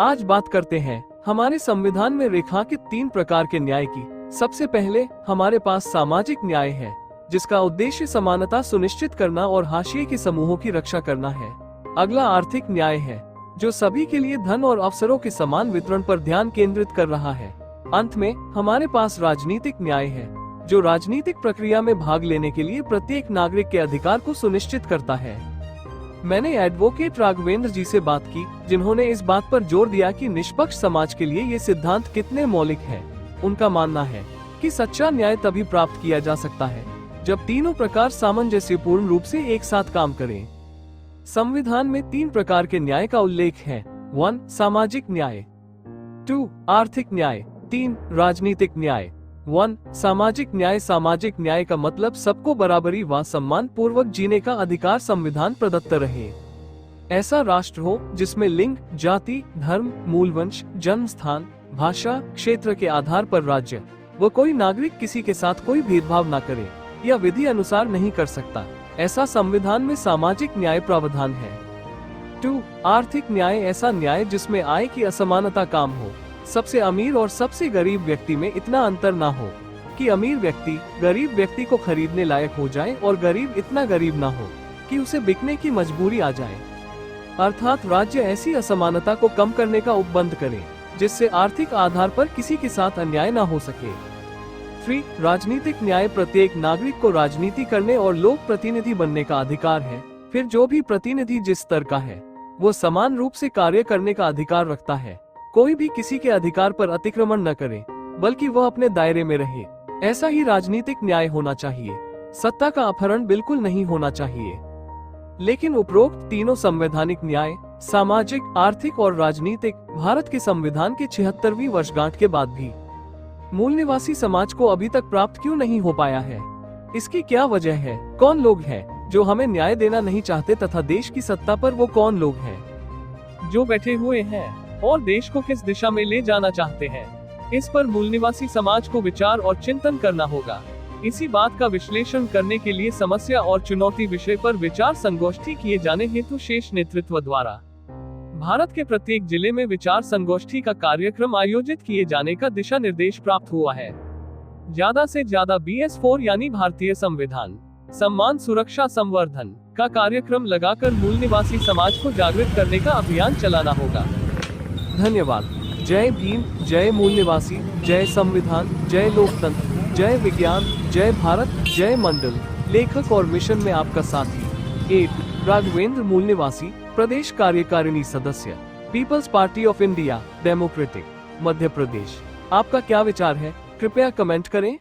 आज बात करते हैं हमारे संविधान में रेखांकित 3 प्रकार के न्याय की। सबसे पहले हमारे पास सामाजिक न्याय है, जिसका उद्देश्य समानता सुनिश्चित करना और हाशिए के समूहों की रक्षा करना है। अगला आर्थिक न्याय है, जो सभी के लिए धन और अवसरों के समान वितरण पर ध्यान केंद्रित कर रहा है। अंत में हमारे पास राजनीतिक न्याय है, जो राजनीतिक प्रक्रिया में भाग लेने के लिए प्रत्येक नागरिक के अधिकार को सुनिश्चित करता है। मैंने एडवोकेट राघवेंद्र जी से बात की, जिन्होंने इस बात पर जोर दिया कि निष्पक्ष समाज के लिए ये सिद्धांत कितने मौलिक हैं। उनका मानना है कि सच्चा न्याय तभी प्राप्त किया जा सकता है जब तीनों प्रकार सामंजस्यपूर्ण रूप से एक साथ काम करें। संविधान में 3 प्रकार के न्याय का उल्लेख है। 1. सामाजिक न्याय, 2. आर्थिक न्याय, 3. राजनीतिक न्याय। 1. सामाजिक न्याय का मतलब सबको बराबरी व सम्मान पूर्वक जीने का अधिकार संविधान प्रदत्त रहे। ऐसा राष्ट्र हो जिसमें लिंग, जाति, धर्म, मूलवंश, जन्म स्थान, भाषा, क्षेत्र के आधार पर राज्य व कोई नागरिक किसी के साथ कोई भेदभाव न करे या विधि अनुसार नहीं कर सकता। ऐसा संविधान में सामाजिक न्याय प्रावधान है। 2. आर्थिक न्याय, ऐसा न्याय जिसमें आय की असमानता कम हो, सबसे अमीर और सबसे गरीब व्यक्ति में इतना अंतर ना हो कि अमीर व्यक्ति गरीब व्यक्ति को खरीदने लायक हो जाए और गरीब इतना गरीब ना हो कि उसे बिकने की मजबूरी आ जाए। अर्थात राज्य ऐसी असमानता को कम करने का उपबंध करे जिससे आर्थिक आधार पर किसी के साथ अन्याय ना हो सके। 3. राजनीतिक न्याय, प्रत्येक नागरिक को राजनीति करने और लोक प्रतिनिधि बनने का अधिकार है। फिर जो भी प्रतिनिधि जिस स्तर का है वो समान रूप से कार्य करने का अधिकार रखता है। कोई भी किसी के अधिकार पर अतिक्रमण न करे, बल्कि वह अपने दायरे में रहे। ऐसा ही राजनीतिक न्याय होना चाहिए। सत्ता का अपहरण बिल्कुल नहीं होना चाहिए। लेकिन उपरोक्त तीनों संवैधानिक न्याय, सामाजिक, आर्थिक और राजनीतिक, भारत के संविधान के 76वीं वर्षगांठ के बाद भी मूल निवासी समाज को अभी तक प्राप्त क्यों नहीं हो पाया है? इसकी क्या वजह है? कौन लोग हैं जो हमें न्याय देना नहीं चाहते तथा देश की सत्ता पर वो कौन लोग हैं जो बैठे हुए हैं और देश को किस दिशा में ले जाना चाहते हैं? इस पर मूल निवासी समाज को विचार और चिंतन करना होगा। इसी बात का विश्लेषण करने के लिए समस्या और चुनौती विषय पर विचार संगोष्ठी किए जाने हेतु शेष नेतृत्व द्वारा भारत के प्रत्येक जिले में विचार संगोष्ठी का कार्यक्रम आयोजित किए जाने का दिशा निर्देश प्राप्त हुआ है। ज्यादा से ज्यादा BS4 यानी भारतीय संविधान सम्मान सुरक्षा संवर्धन का कार्यक्रम लगाकर मूल निवासी समाज को जागृत करने का अभियान चलाना होगा। धन्यवाद। जय भीम, जय मूल निवासी, जय संविधान, जय लोकतंत्र, जय विज्ञान, जय भारत, जय मंडल। लेखक और मिशन में आपका साथी 8. राघवेंद्र, मूल निवासी, प्रदेश कार्यकारिणी सदस्य, people's party of India, democratic, Madhya Pradesh. आपका क्या विचार है? कृपया कमेंट करें।